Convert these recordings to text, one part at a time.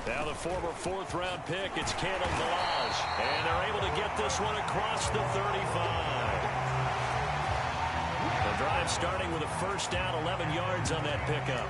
Now the former fourth-round pick, it's Caleb Balazs. And they're able to get this one across the 35. The drive starting with a first down, 11 yards on that pickup.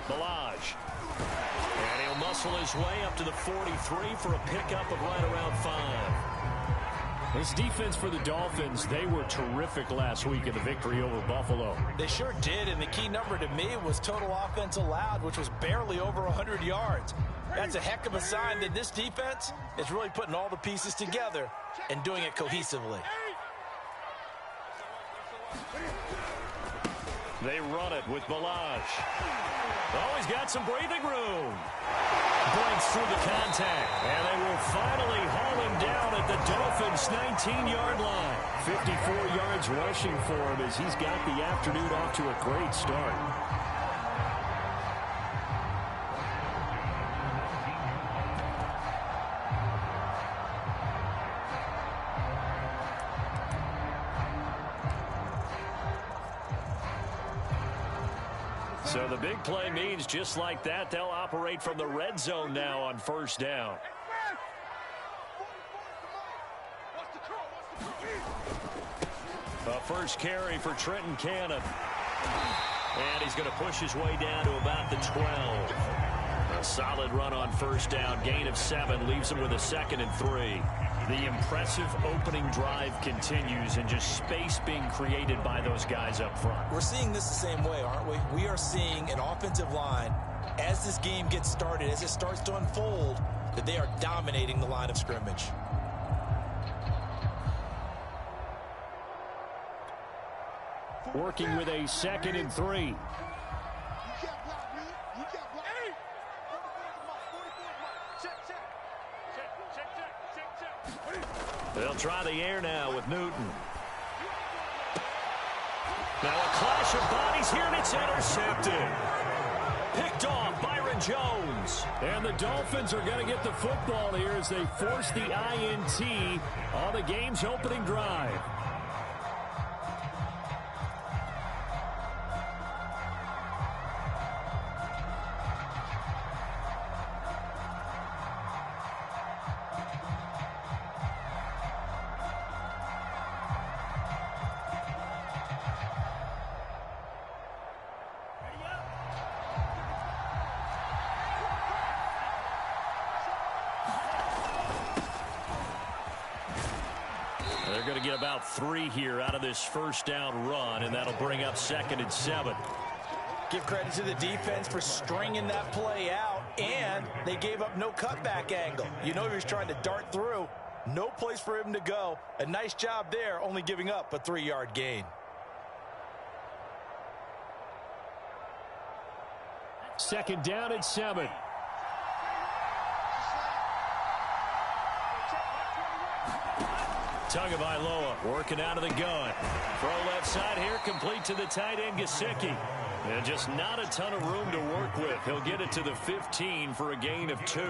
Balazs. And he'll muscle his way up to the 43 for a pickup of right around 5. This defense for the Dolphins, they were terrific last week in the victory over Buffalo. They sure did, and the key number to me was total offense allowed, which was barely over 100 yards. That's a heck of a sign that this defense is really putting all the pieces together and doing it cohesively. They run it with Balazs. Oh, he's got some breathing room. Breaks through the contact. And they will finally haul him down at the Dolphins' 19-yard line. 54 yards rushing for him as he's got the afternoon off to a great start. So the big play means just like that, they'll operate from the red zone now on first down. A first carry for Trenton Cannon. And he's going to push his way down to about the 12. A solid run on first down. Gain of 7 leaves him with a 2nd and 3. The impressive opening drive continues and just space being created by those guys up front. We're seeing this the same way, aren't we? We are seeing an offensive line, as this game gets started, as it starts to unfold, that they are dominating the line of scrimmage. Working with a 2nd and 3. They'll try the air now with Newton. Now a clash of bodies here, and it's intercepted. Picked off Byron Jones. And the Dolphins are going to get the football here as they force the INT on the game's opening drive. They're going to get about 3 here out of this first down run, and that'll bring up 2nd and 7. Give credit to the defense for stringing that play out, and they gave up no cutback angle. You know he was trying to dart through. No place for him to go. A nice job there, only giving up a 3-yard gain. Second down and 7. Tagovailoa working out of the gun. Throw left side here, complete to the tight end, Gesicki. And just not a ton of room to work with. He'll get it to the 15 for a gain of 2.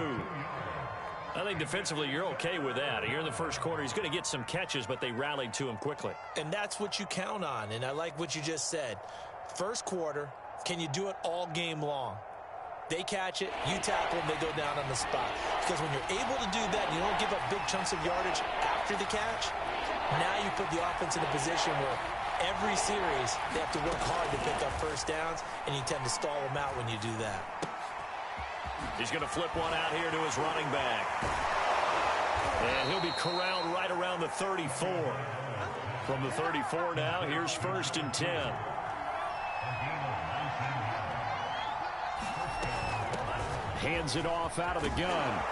I think defensively you're okay with that. Here in the first quarter, he's going to get some catches, but they rallied to him quickly. And that's what you count on, and I like what you just said. First quarter, can you do it all game long? They catch it, you tackle them, they go down on the spot. Because when you're able to do that, and you don't give up big chunks of yardage after the catch, now you put the offense in a position where every series they have to work hard to pick up first downs, and you tend to stall them out when you do that. He's going to flip one out here to his running back. And he'll be corralled right around the 34. From the 34 now, here's 1st and 10. Hands it off out of the gun.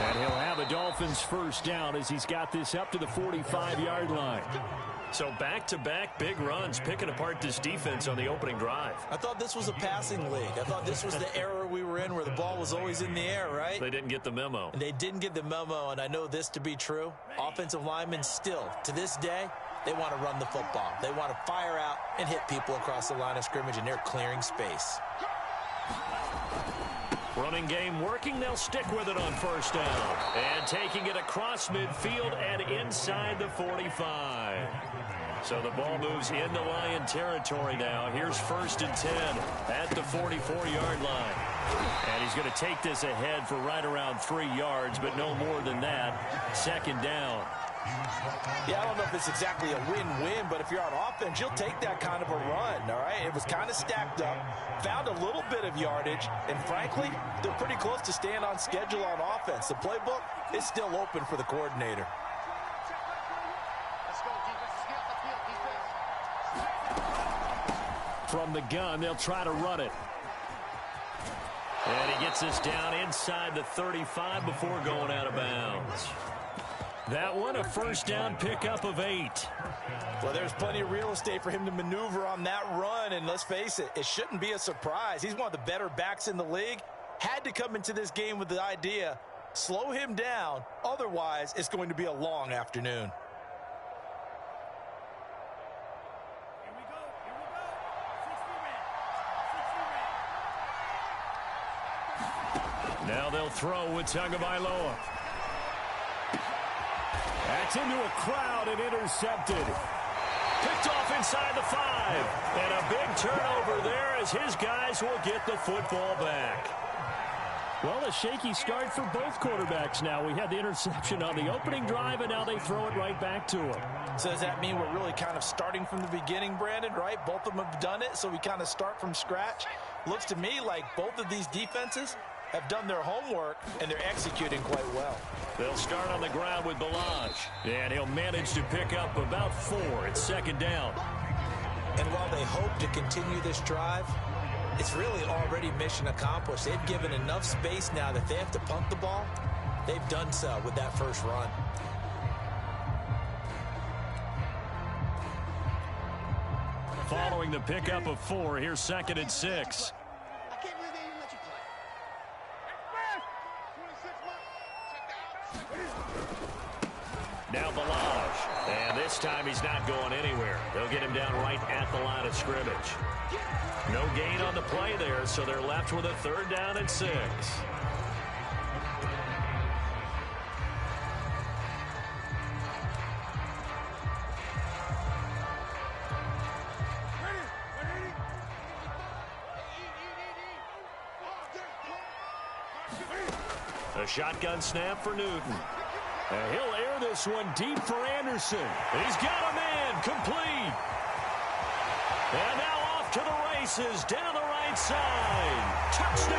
And he'll have a Dolphins first down as he's got this up to the 45-yard line. So back-to-back big runs, picking apart this defense on the opening drive. I thought this was a passing league. I thought this was the era we were in where the ball was always in the air, right? They didn't get the memo. And they didn't get the memo, and I know this to be true. Offensive linemen still, to this day, they want to run the football. They want to fire out and hit people across the line of scrimmage, and they're clearing space. Running game working. They'll stick with it on first down. And taking it across midfield and inside the 45. So the ball moves into Lion territory now. Here's 1st and 10 at the 44-yard line. And he's going to take this ahead for right around 3 yards, but no more than that. 2nd down. Yeah, I don't know if it's exactly a win-win, but if you're on offense, you'll take that kind of a run, all right? It was kind of stacked up, found a little bit of yardage, and frankly, they're pretty close to staying on schedule on offense. The playbook is still open for the coordinator. From the gun, they'll try to run it. And he gets this down inside the 35 before going out of bounds. That one, a first down pickup of 8. Well, there's plenty of real estate for him to maneuver on that run, and let's face it, it shouldn't be a surprise. He's one of the better backs in the league. Had to come into this game with the idea, slow him down, otherwise it's going to be a long afternoon. Now they'll throw with Tagovailoa. That's into a crowd and intercepted. Picked off inside the 5. And a big turnover there as his guys will get the football back. Well, a shaky start for both quarterbacks now. We had the interception on the opening drive, and now they throw it right back to him. So does that mean we're really kind of starting from the beginning, Brandon, right? Both of them have done it, so we kind of start from scratch. Looks to me like both of these defenses have done their homework, and they're executing quite well. They'll start on the ground with Balaj. And he'll manage to pick up about 4. It's 2nd down. And while they hope to continue this drive, it's really already mission accomplished. They've given enough space now that they have to punt the ball. They've done so with that first run. Following the pickup of 4, here's 2nd and 6. Now Balaj. And this time he's not going anywhere. They'll get him down right at the line of scrimmage. No gain on the play there, so they're left with a 3rd down and 6. A shotgun snap for Newton. And he'll air this one deep for Anderson. He's got a man complete. And now off to the races down the right side. Touchdown.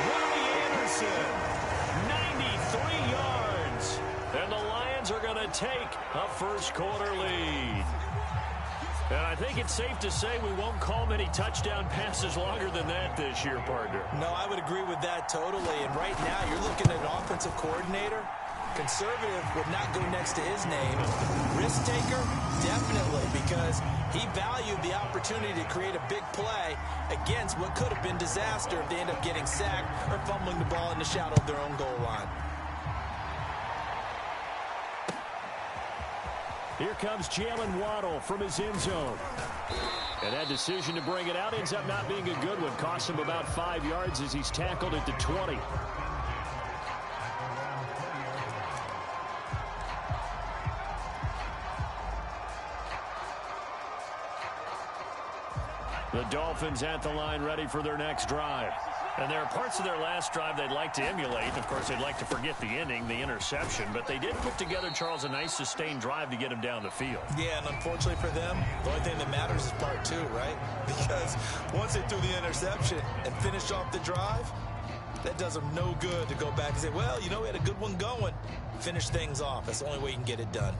Robbie Anderson. 93 yards. And the Lions are going to take a first quarter lead. And I think it's safe to say we won't call many touchdown passes longer than that this year, partner. No, I would agree with that totally. And right now, you're looking at an offensive coordinator. Conservative would not go next to his name. Risk taker, definitely, because he valued the opportunity to create a big play against what could have been disaster if they end up getting sacked or fumbling the ball in the shadow of their own goal line. Here comes Jalen Waddle from his end zone. And that decision to bring it out ends up not being a good one. Cost him about 5 yards as he's tackled at the 20. The Dolphins at the line ready for their next drive. And there are parts of their last drive they'd like to emulate. Of course, they'd like to forget the inning, the interception. But they did put together, Charles, a nice sustained drive to get him down the field. Yeah, and unfortunately for them, the only thing that matters is part 2, right? Because once they threw the interception and finished off the drive, that does them no good to go back and say, well, you know, we had a good one going. Finish things off. That's the only way you can get it done.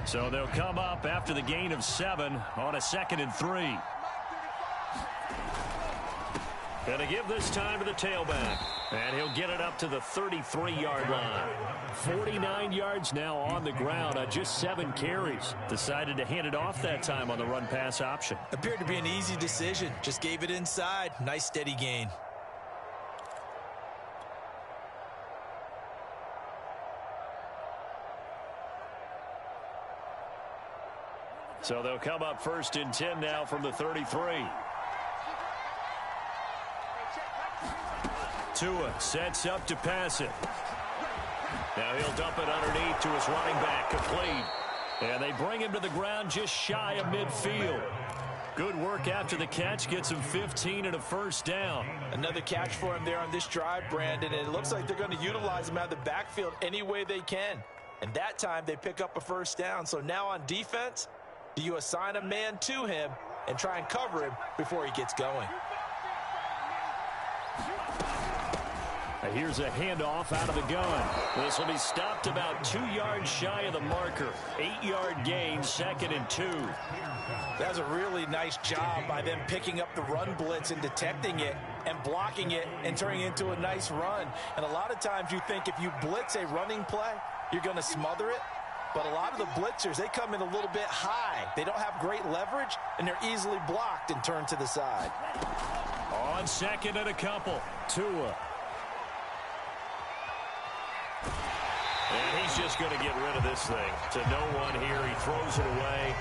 So they'll come up after the gain of 7 on a 2nd and 3. Going to give this time to the tailback. And he'll get it up to the 33-yard line. 49 yards now on the ground on just 7 carries. Decided to hand it off that time on the run-pass option. Appeared to be an easy decision. Just gave it inside. Nice steady gain. So they'll come up 1st and 10 now from the 33. Tua sets up to pass it. Now he'll dump it underneath to his running back, complete. And they bring him to the ground just shy of midfield. Good work after the catch, gets him 15 and a 1st down. Another catch for him there on this drive, Brandon, and it looks like they're going to utilize him out of the backfield any way they can. And that time they pick up a 1st down. So now on defense, do you assign a man to him and try and cover him before he gets going? Here's a handoff out of the gun. This will be stopped about 2 yards shy of the marker. 8-yard gain, 2nd and 2. That's a really nice job by them picking up the run blitz and detecting it and blocking it and turning it into a nice run. And a lot of times you think if you blitz a running play, you're going to smother it. But a lot of the blitzers, they come in a little bit high. They don't have great leverage, and they're easily blocked and turned to the side. On 2nd and a couple, Tua. And he's just going to get rid of this thing. To no one here. He throws it away,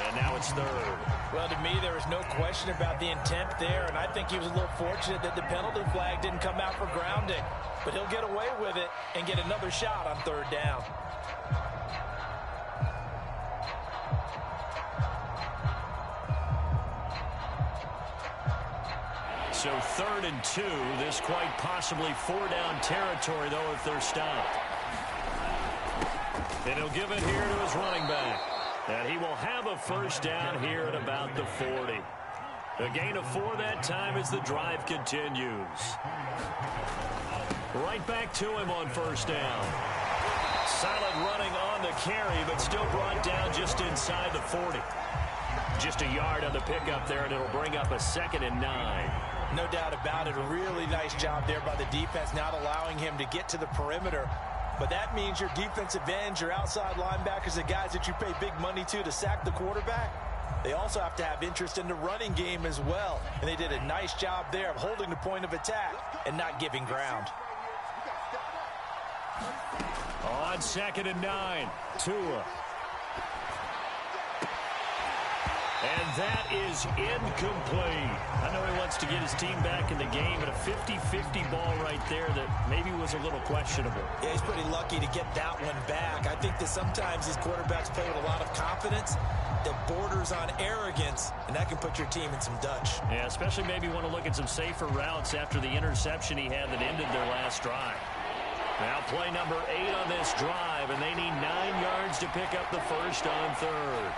and now it's 3rd. Well, to me, there was no question about the intent there, and I think he was a little fortunate that the penalty flag didn't come out for grounding. But he'll get away with it and get another shot on 3rd down. So 3rd and 2. This quite possibly 4-down territory, though, if they're stopped. And he'll give it here to his running back. And he will have a 1st down here at about the 40. A gain of 4 that time as the drive continues. Right back to him on 1st down. Solid running on the carry, but still brought down just inside the 40. Just a yard on the pickup there, and it'll bring up a 2nd and 9. No doubt about it. A really nice job there by the defense, not allowing him to get to the perimeter. But that means your defensive ends, your outside linebackers, the guys that you pay big money to sack the quarterback, they also have to have interest in the running game as well. And they did a nice job there of holding the point of attack and not giving ground. On 2nd and 9, Tua. And that is incomplete. I know he wants to get his team back in the game, but a 50-50 ball right there that maybe was a little questionable. Yeah, he's pretty lucky to get that one back. I think that sometimes these quarterbacks play with a lot of confidence that borders on arrogance, and that can put your team in some Dutch. Yeah, especially maybe want to look at some safer routes after the interception he had that ended their last drive. Now play number 8 on this drive, and they need 9 yards to pick up the 1st on 3rd.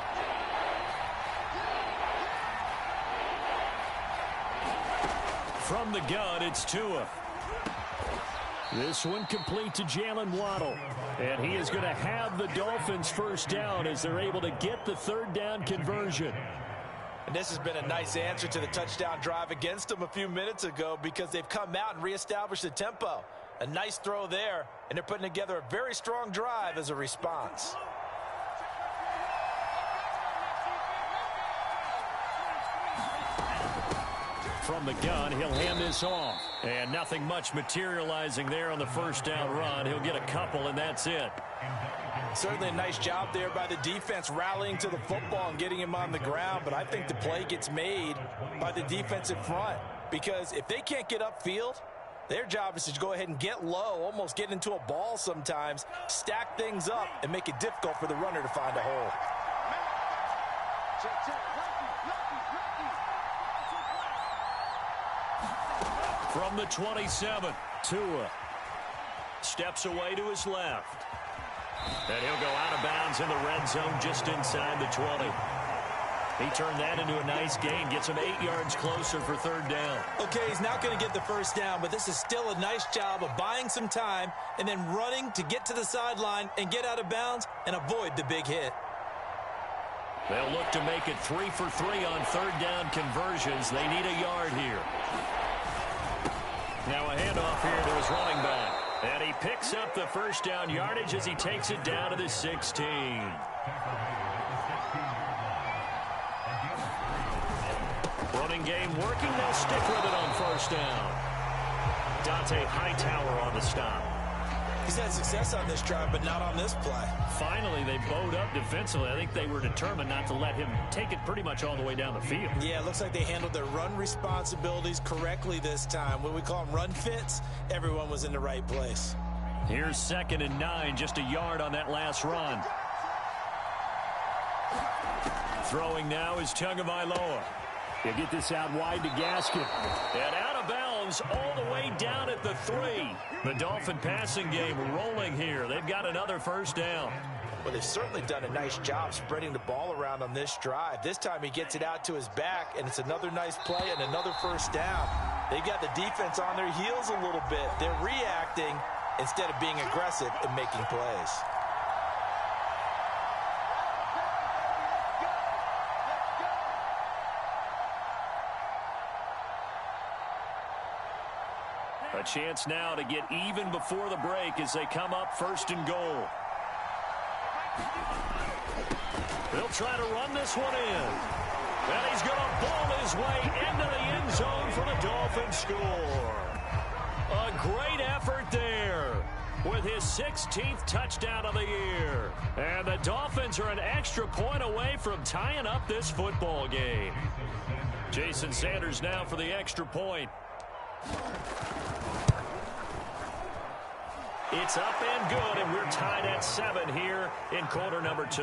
From the gun, it's Tua. This one complete to Jalen Waddle. And he is going to have the Dolphins 1st down as they're able to get the 3rd down conversion. And this has been a nice answer to the touchdown drive against them a few minutes ago because they've come out and reestablished the tempo. A nice throw there, and they're putting together a very strong drive as a response. From the gun, he'll hand this off. And nothing much materializing there on the 1st down run. He'll get a couple, and that's it. Certainly a nice job there by the defense rallying to the football and getting him on the ground. But I think the play gets made by the defensive front. Because if they can't get upfield, their job is to go ahead and get low, almost get into a ball sometimes, stack things up, and make it difficult for the runner to find a hole. From the 27, Tua steps away to his left. And he'll go out of bounds in the red zone just inside the 20. He turned that into a nice gain, gets him 8 yards closer for 3rd down. Okay, he's not going to get the 1st down, but this is still a nice job of buying some time and then running to get to the sideline and get out of bounds and avoid the big hit. They'll look to make it 3 for 3 on third down conversions. They need a yard here. Now a handoff here to his running back. And he picks up the first down yardage as he takes it down to the 16. Running game working. They'll stick with it on first down. Dante Hightower on the stop. He's had success on this drive, but not on this play. Finally, they bowed up defensively. I think they were determined not to let him take it pretty much all the way down the field. Yeah, it looks like they handled their run responsibilities correctly this time. What we call them run fits, everyone was in the right place. Here's 2nd and 9, just a yard on that last run. Throwing now is Tagovailoa. He'll get this out wide to Gaskin. And out of bounds all the way down at the 3. The Dolphin passing game rolling here. They've got another first down. Well, they've certainly done a nice job spreading the ball around on this drive. This time he gets it out to his back, and it's another nice play and another first down. They've got the defense on their heels a little bit. They're reacting instead of being aggressive and making plays. A chance now to get even before the break as they come up 1st and goal. They'll try to run this one in. And he's going to ball his way into the end zone for the Dolphins score. A great effort there with his 16th touchdown of the year. And the Dolphins are an extra point away from tying up this football game. Jason Sanders now for the extra point. It's up and good, and we're tied at 7 here in quarter number 2.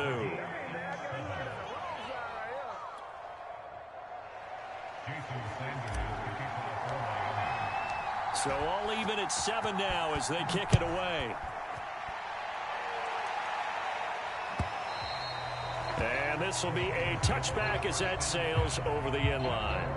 So all even at 7 now as they kick it away. And this will be a touchback as that sails over the end line.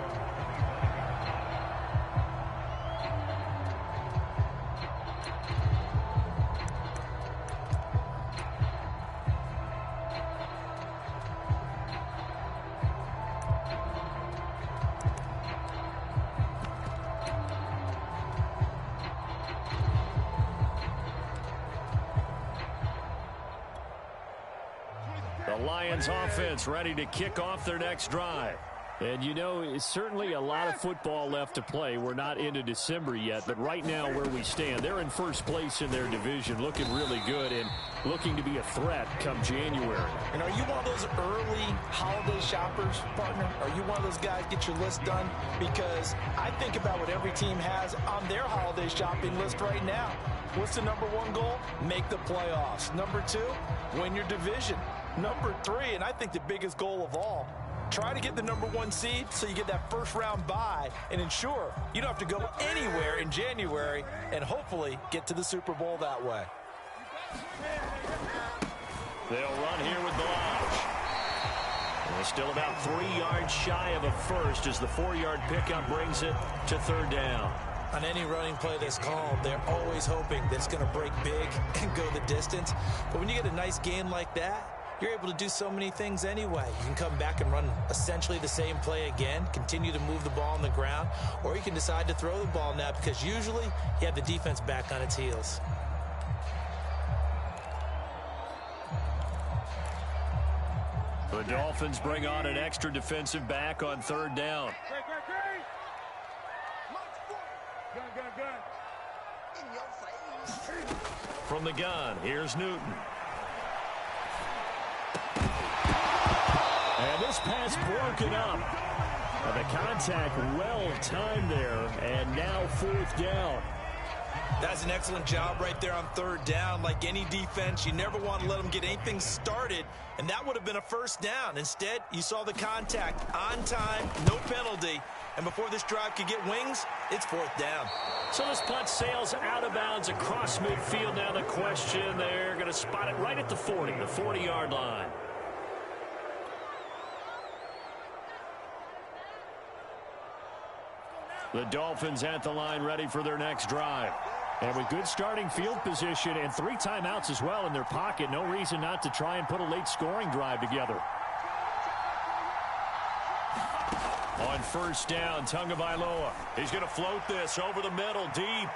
Lions offense ready to kick off their next drive. And, you know, it's certainly a lot of football left to play. We're not into December yet, but right now where we stand, they're in first place in their division, looking really good and looking to be a threat come January. And are you one of those early holiday shoppers, partner? Are you one of those guys get your list done? Because I think about what every team has on their holiday shopping list right now. What's the number 1 goal? Make the playoffs. Number 2, win your division. Number 3, and I think the biggest goal of all, try to get the number 1 seed so you get that first round bye and ensure you don't have to go anywhere in January and hopefully get to the Super Bowl that way. They'll run here with Balaj. They're still about 3 yards shy of a first as the 4-yard pickup brings it to 3rd down. On any running play that's called, they're always hoping that it's going to break big and go the distance. But when you get a nice game like that, you're able to do so many things anyway. You can come back and run essentially the same play again, continue to move the ball on the ground, or you can decide to throw the ball now because usually you have the defense back on its heels. The Dolphins bring on an extra defensive back on 3rd down. From the gun, here's Newton. And this pass broken up. The contact well timed there, and now 4th down. That's an excellent job right there on 3rd down. Like any defense, you never want to let them get anything started, and that would have been a first down. Instead, you saw the contact on time, no penalty, and before this drive could get wings, it's 4th down. So this punt sails out of bounds across midfield. Now the question, they're going to spot it right at the 40, the 40-yard line. The Dolphins at the line ready for their next drive. And with good starting field position and 3 timeouts as well in their pocket, no reason not to try and put a late scoring drive together. On first down, Tagovailoa. He's going to float this over the middle, deep.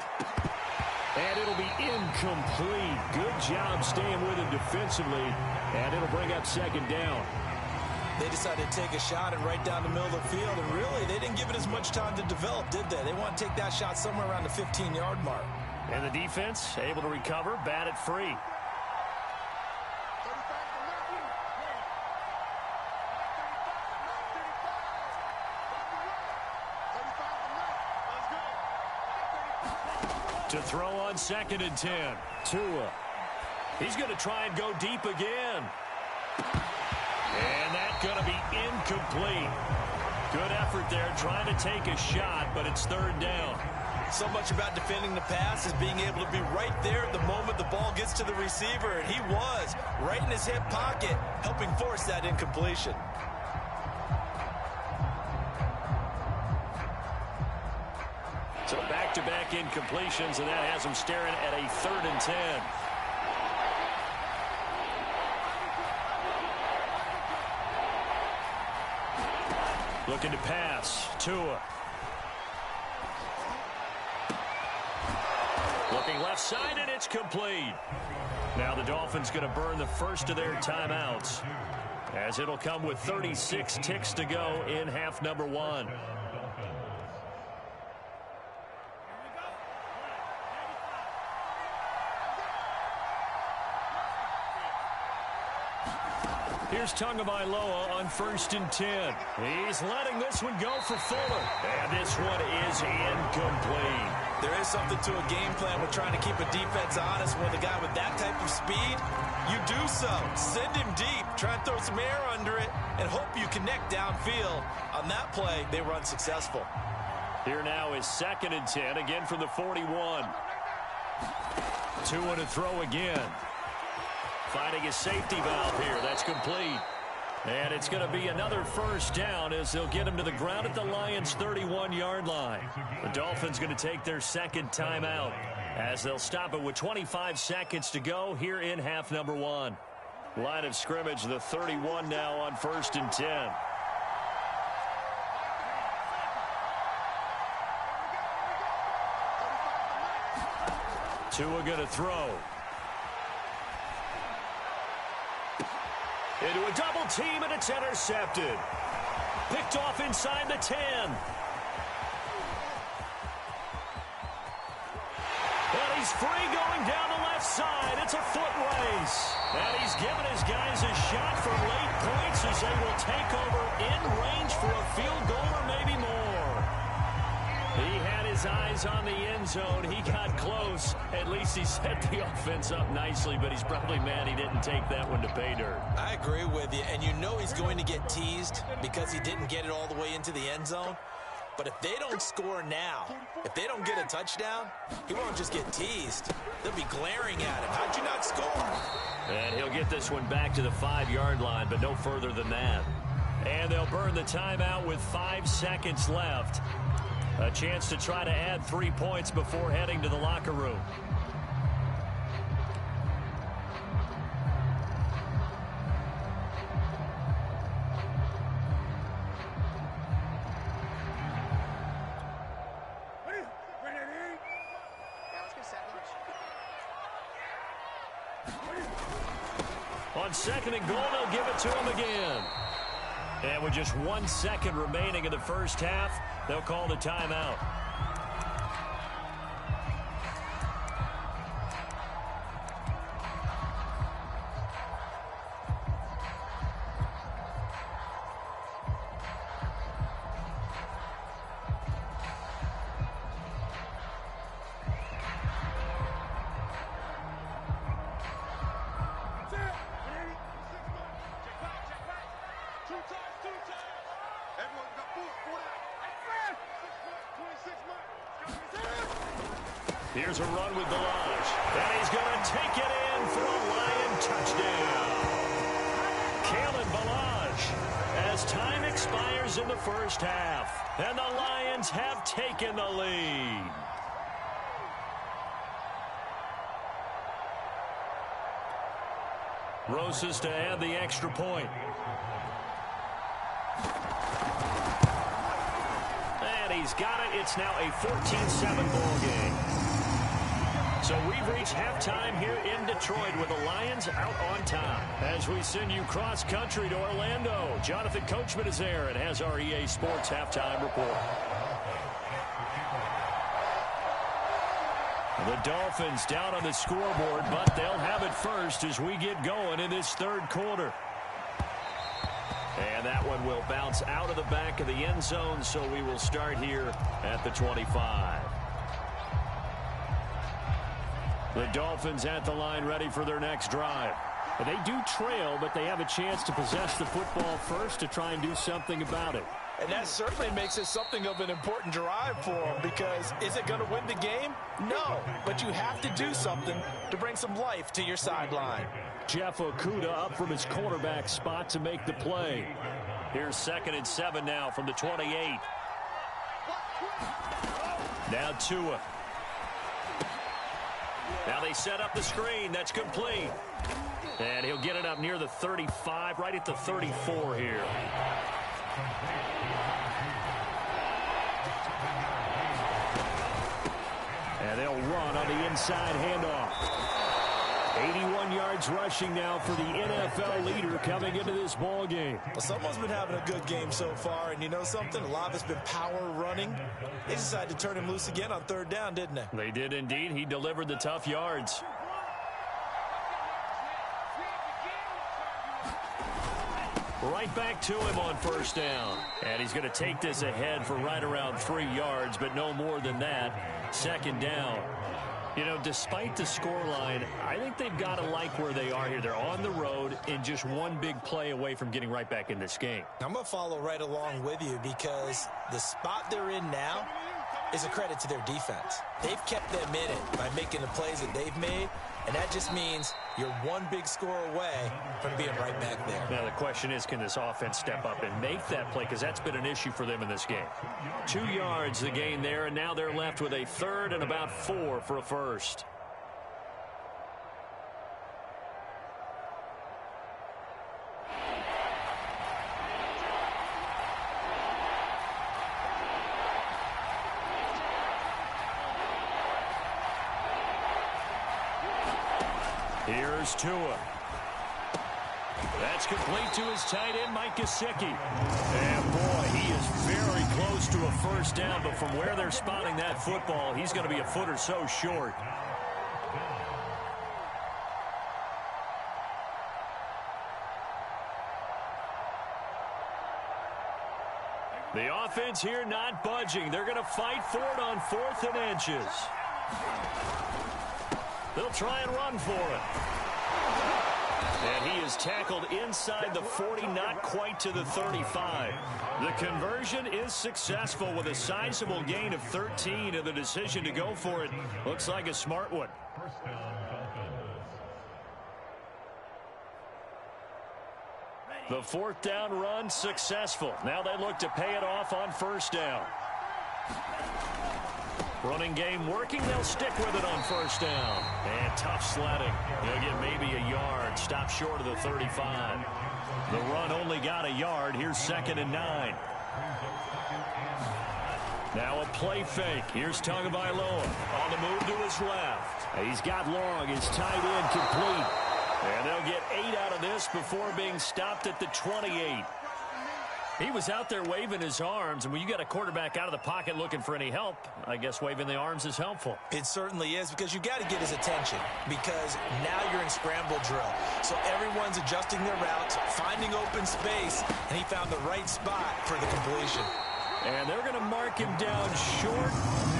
And it'll be incomplete. Good job staying with him defensively. And it'll bring up second down. They decided to take a shot and right down the middle of the field. And really, they didn't give it as much time to develop, did they? They want to take that shot somewhere around the 15-yard mark. And the defense able to recover, bat it free. To throw on 2nd and 10. Tua. He's going to try and go deep again. And that's going to be incomplete. Good effort there trying to take a shot, but it's 3rd down. So much about defending the pass is being able to be right there at the moment the ball gets to the receiver. And he was right in his hip pocket, helping force that incompletion. So back-to-back incompletions, and that has him staring at a 3rd and 10. Looking to pass. Tua. Looking left side, and it's complete. Now the Dolphins going to burn the first of their timeouts, as it'll come with 36 ticks to go in half number 1. Here's Tagovailoa on 1st and 10. He's letting this one go for Fuller. And this one is incomplete. There is something to a game plan with trying to keep a defense honest. When the guy with that type of speed, you do so. Send him deep. Try and throw some air under it and hope you connect downfield. On that play, they were unsuccessful. Here now is 2nd and 10, again from the 41. Tua to throw again. Finding a safety valve here. That's complete. And it's going to be another first down as they'll get him to the ground at the Lions' 31-yard line. The Dolphins going to take their 2nd timeout as they'll stop it with 25 seconds to go here in half number 1. Line of scrimmage, the 31 now on 1st and 10. Tua going to throw. Into a double team, and it's intercepted. Picked off inside the 10. And he's free going down the left side. It's a foot race. And he's given his guys a shot for late points as they will take over in range for a field goal or maybe more. He had his eyes on the end zone. He got close. At least he set the offense up nicely, but he's probably mad he didn't take that one to pay dirt. I agree with you, and you know he's going to get teased because he didn't get it all the way into the end zone. But if they don't score now, if they don't get a touchdown, he won't just get teased. They'll be glaring at him. How'd you not score? And he'll get this one back to the 5-yard line, but no further than that. And they'll burn the timeout with 5 seconds left. A chance to try to add 3 points before heading to the locker room. On 2nd and goal, they'll give it to him again. And with just 1 second remaining in the first half, they'll call the timeout. Here's a run with Balaj. And he's going to take it in for a Lion touchdown. Kalen Balaj, as time expires in the first half. And the Lions have taken the lead. Rosas to add the extra point. he's got it. It's now a 14-7 ball game. So we've reached halftime here in Detroit with the Lions out on top. As we send you cross-country to Orlando, Jonathan Coachman is there and has our EA Sports halftime report. The Dolphins down on the scoreboard, but they'll have it first as we get going in this third quarter. And that one will bounce out of the back of the end zone, so we will start here at the 25. The Dolphins at the line ready for their next drive. And they do trail, but they have a chance to possess the football first to try and do something about it. And that certainly makes it something of an important drive for them, because is it going to win the game? No, but you have to do something to bring some life to your sideline. Jeff Okudah up from his cornerback spot to make the play. Here's 2nd and 7 now from the 28. Now Tua. Now they set up the screen. That's complete. And he'll get it up near the 35, right at the 34 here. And they'll run on the inside handoff. 81 yards rushing now for the NFL leader coming into this ball game. Well, someone's been having a good game so far, and you know something? A lot of it's been power running. They decided to turn him loose again on 3rd down, didn't they? They did indeed. He delivered the tough yards. Right back to him on 1st down. And he's going to take this ahead for right around 3 yards, but no more than that. 2nd down. You know, despite the scoreline, I think they've got to like where they are here. They're on the road and just one big play away from getting right back in this game. I'm going to follow right along with you, because the spot they're in now is a credit to their defense. They've kept them in it by making the plays that they've made, and that just means you're one big score away from being right back there. Now the question is, can this offense step up and make that play? Because that's been an issue for them in this game. 2 yards the gain there, and now they're left with a 3rd and about 4 for a first. Here's Tua. That's complete to his tight end, Mike Gesicki. And boy, he is very close to a 1st down, but from where they're spotting that football, he's going to be a foot or so short. The offense here not budging. They're going to fight for it on 4th and inches. They'll try and run for it. And he is tackled inside the 40, not quite to the 35. The conversion is successful with a sizable gain of 13, and the decision to go for it looks like a smart one. The 4th down run successful. Now they look to pay it off on 1st down. Running game working. They'll stick with it on 1st down. And tough sledding. He'll get maybe a yard. Stop short of the 35. The run only got a yard. Here's 2nd and 9. Now a play fake. Here's Tagovailoa on the move to his left. He's got long. His tight end complete. And they'll get 8 out of this before being stopped at the 28. He was out there waving his arms, and when you got a quarterback out of the pocket looking for any help, I guess waving the arms is helpful. It certainly is, because you got to get his attention, because now you're in scramble drill. So everyone's adjusting their routes, finding open space, and he found the right spot for the completion. And they're going to mark him down short,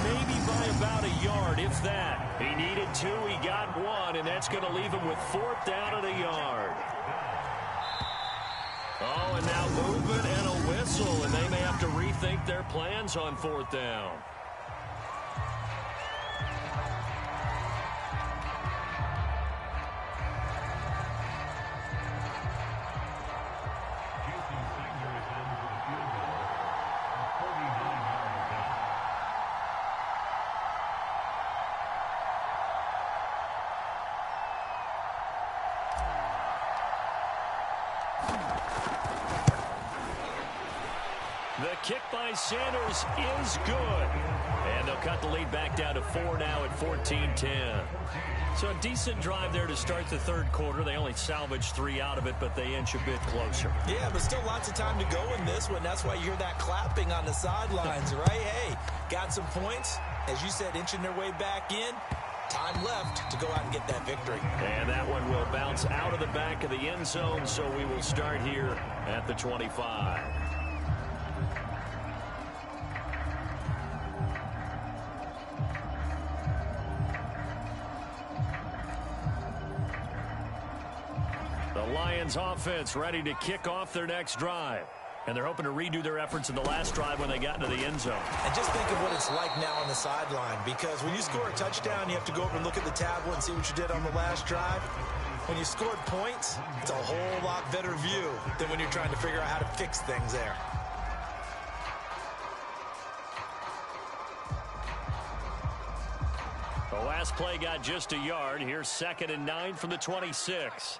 maybe by about a yard, if that. He needed 2, he got 1, and that's going to leave him with 4th down and a yard. Oh, and now movement and a whistle, and they may have to rethink their plans on 4th down. The kick by Sanders is good. And they'll cut the lead back down to 4 now at 14-10. So a decent drive there to start the third quarter. They only salvaged 3 out of it, but they inch a bit closer. Yeah, but still lots of time to go in this one. That's why you hear that clapping on the sidelines, right? Hey, got some points. As you said, inching their way back in. Time left to go out and get that victory. And that one will bounce out of the back of the end zone, so we will start here at the 25. The Lions offense ready to kick off their next drive. And they're hoping to redo their efforts in the last drive when they got into the end zone. And just think of what it's like now on the sideline, because when you score a touchdown, you have to go over and look at the tablet and see what you did on the last drive. When you scored points, it's a whole lot better view than when you're trying to figure out how to fix things there. The last play got just a yard. Here's 2nd and 9 from the 26.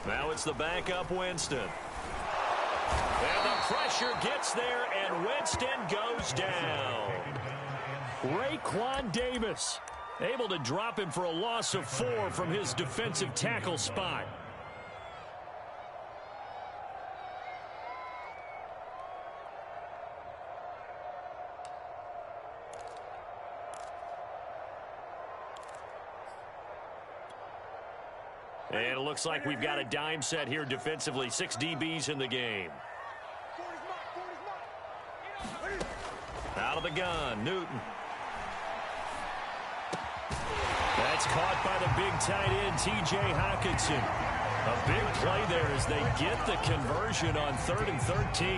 Now it's the backup Winston. And the pressure gets there, and Winston goes down. Raekwon Davis able to drop him for a loss of 4 from his defensive tackle spot. And it looks like we've got a dime set here defensively. 6 DBs in the game. Out of the gun, Newton. That's caught by the big tight end, T.J. Hockenson. A big play there as they get the conversion on 3rd and 13.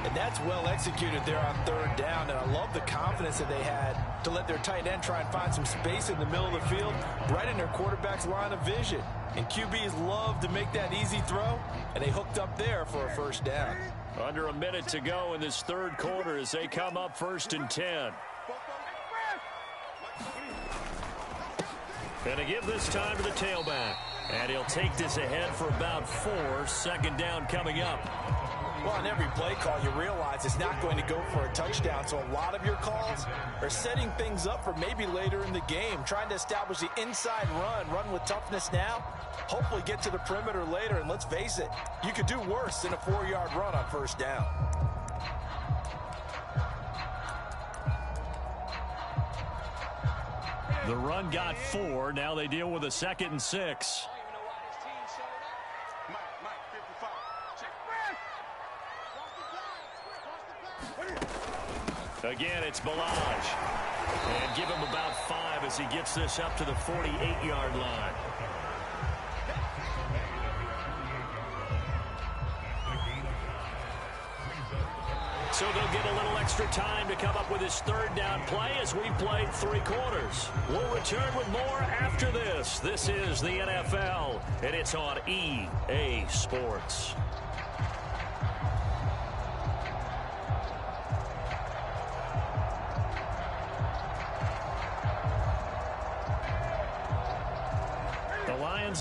And that's well executed there on 3rd down. And I love the confidence that they had to let their tight end try and find some space in the middle of the field, right in their quarterback's line of vision. And QBs love to make that easy throw, and they hooked up there for a 1st down. Under a minute to go in this 3rd quarter as they come up 1st and 10. And to give this time to the tailback. And he'll take this ahead for about 4. 2nd down coming up. Well, on every play call, you realize it's not going to go for a touchdown. So a lot of your calls are setting things up for maybe later in the game, trying to establish the inside run with toughness now, hopefully get to the perimeter later. And let's face it, you could do worse than a 4-yard run on 1st down. The run got 4. Now they deal with a 2nd and 6. Again, it's Balaj. And give him about 5 as he gets this up to the 48-yard line. So they'll get a little extra time to come up with his 3rd down play as we played 3 quarters. We'll return with more after this. This is the NFL, and it's on EA Sports.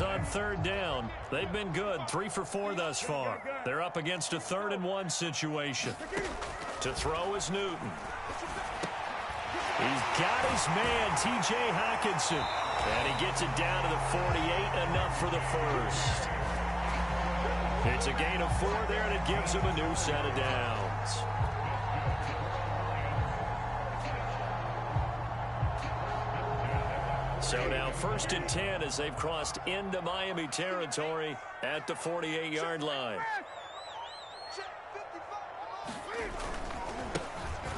On 3rd down. They've been good. 3 for 4 thus far. They're up against a 3rd and 1 situation. To throw is Newton. He's got his man, T.J. Hockenson. And he gets it down to the 48, enough for the 1st. It's a gain of 4 there, and it gives him a new set of downs. So now 1st and 10 as they've crossed into Miami territory at the 48-yard line.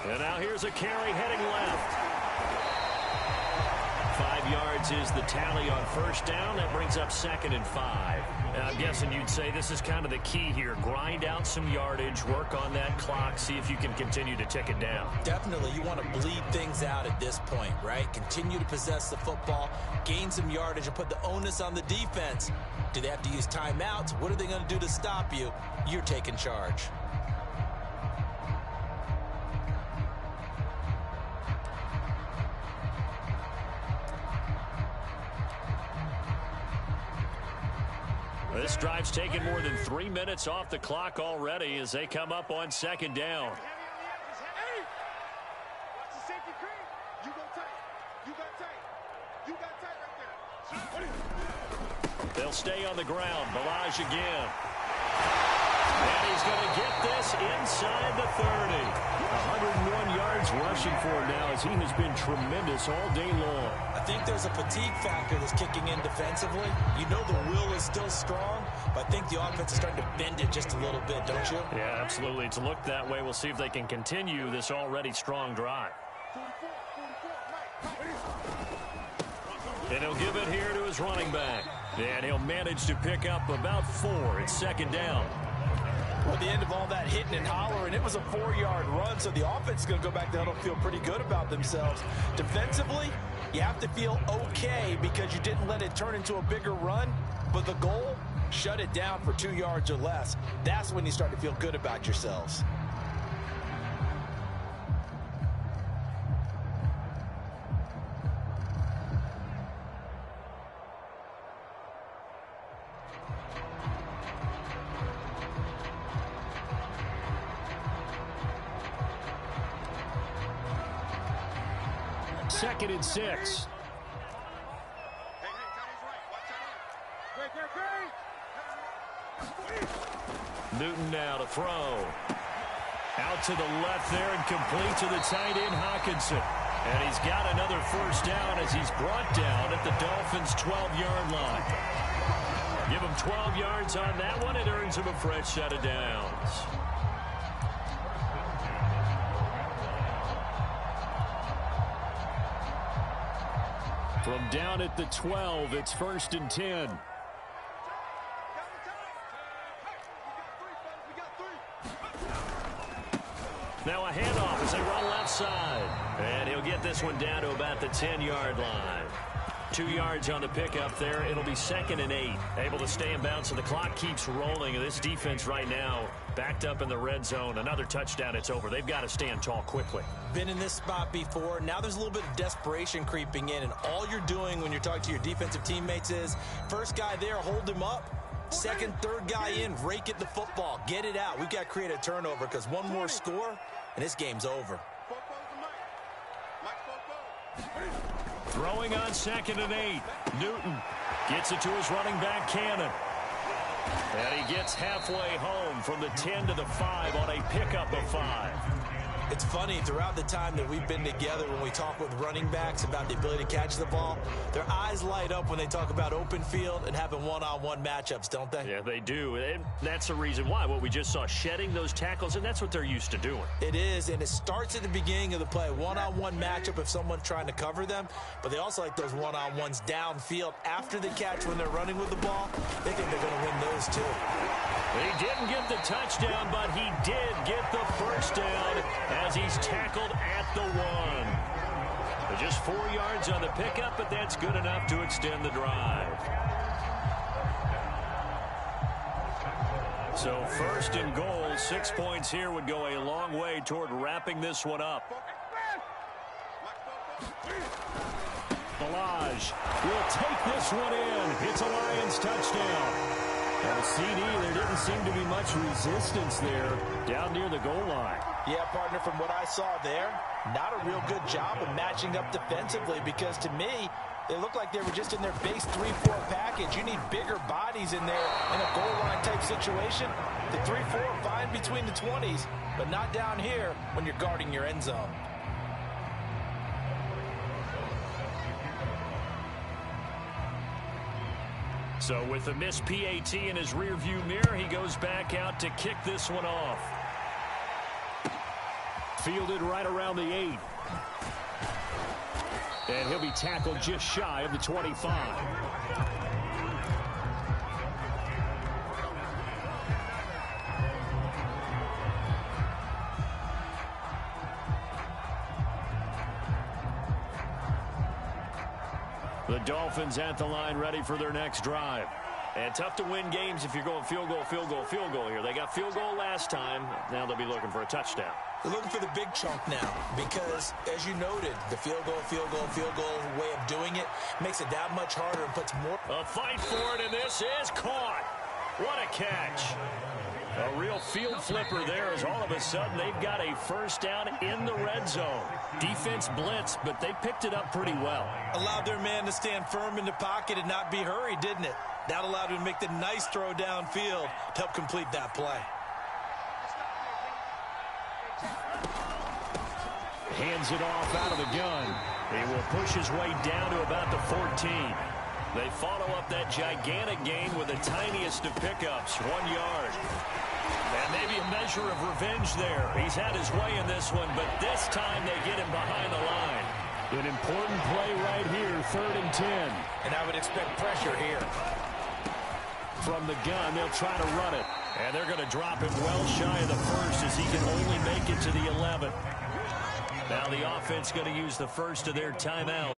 And now here's a carry heading left. 5 yards is the tally on 1st down. That brings up 2nd and 5. And I'm guessing you'd say this is kind of the key here. Grind out some yardage, work on that clock, see if you can continue to tick it down. Definitely. You want to bleed things out at this point, right? Continue to possess the football, gain some yardage, and put the onus on the defense. Do they have to use timeouts? What are they going to do to stop you? You're taking charge. This drive's taken more than 3 minutes off the clock already as they come up on second down. They'll stay on the ground. Balaj again. And he's going to get this inside the 30. 101 yards rushing for him now as he has been tremendous all day long. I think there's a fatigue factor that's kicking in defensively. You know the will is still strong, but I think the offense is starting to bend it just a little bit, don't you? Yeah, absolutely. It's looked that way. We'll see if they can continue this already strong drive. And he'll give it here to his running back. And he'll manage to pick up about 4. It's second down. Well, at the end of all that hitting and hollering, it was a 4-yard run, so the offense is going to go back down and feel pretty good about themselves. Defensively, you have to feel okay because you didn't let it turn into a bigger run, but the goal, shut it down for 2 yards or less. That's when you start to feel good about yourselves. Second and 6. Newton now to throw. Out to the left there and complete to the tight end, Hawkinson. And he's got another first down as he's brought down at the Dolphins' 12-yard line. Give him 12 yards on that one. It earns him a fresh set of downs. From down at the 12, it's 1st and 10. Now a handoff as they run left side. And he'll get this one down to about the 10-yard line. 2 yards on the pickup there. It'll be 2nd and 8. Able to stay in bounds, so the clock keeps rolling. This defense right now backed up in the red zone. Another touchdown, it's over. They've got to stand tall quickly. Been in this spot before. Now there's a little bit of desperation creeping in, and all you're doing when you're talking to your defensive teammates is first guy there, hold him up. Second, third guy in, rake at the football. Get it out. We've got to create a turnover because one more score, and this game's over. Throwing on 2nd and 8. Newton gets it to his running back, Cannon. And he gets halfway home from the 10 to the 5 on a pickup of 5. It's funny, throughout the time that we've been together, when we talk with running backs about the ability to catch the ball, their eyes light up when they talk about open field and having one-on-one matchups, don't they? Yeah, they do. And that's the reason why. What we just saw, shedding those tackles, and that's what they're used to doing. It is, and it starts at the beginning of the play. One-on-one matchup if someone's trying to cover them, but they also like those one-on-ones downfield after the catch when they're running with the ball. They think they're going to win those too. He didn't get the touchdown, but he did get the first down as he's tackled at the 1. Just 4 yards on the pickup, but that's good enough to extend the drive. So 1st and goal, 6 points here would go a long way toward wrapping this one up. Balaj will take this one in. It's a Lions touchdown. And CD, there didn't seem to be much resistance there down near the goal line. Yeah, partner, from what I saw there, not a real good job of matching up defensively because to me, they looked like they were just in their base 3-4 package. You need bigger bodies in there in a goal line type situation. The 3-4 are fine between the 20s, but not down here when you're guarding your end zone. So with a missed PAT in his rearview mirror, he goes back out to kick this one off. Fielded right around the 8. And he'll be tackled just shy of the 25. The Dolphins at the line ready for their next drive. And tough to win games if you're going field goal, field goal, field goal here. They got field goal last time. Now they'll be looking for a touchdown. They're looking for the big chunk now because, as you noted, the field goal way of doing it makes it that much harder and puts more. A fight for it, and this is caught. What a catch. A real field flipper there as all of a sudden they've got a first down in the red zone. Defense blitz, but they picked it up pretty well. Allowed their man to stand firm in the pocket and not be hurried, didn't it? That allowed him to make the nice throw downfield to help complete that play. Hands it off out of the gun. He will push his way down to about the 14. They follow up that gigantic gain with the tiniest of pickups, 1 yard. And maybe a measure of revenge there. He's had his way in this one, but this time they get him behind the line. An important play right here, 3rd and 10. And I would expect pressure here. From the gun, they'll try to run it. And they're going to drop it well shy of the first as he can only make it to the 11. Now the offense going to use the first of their timeouts.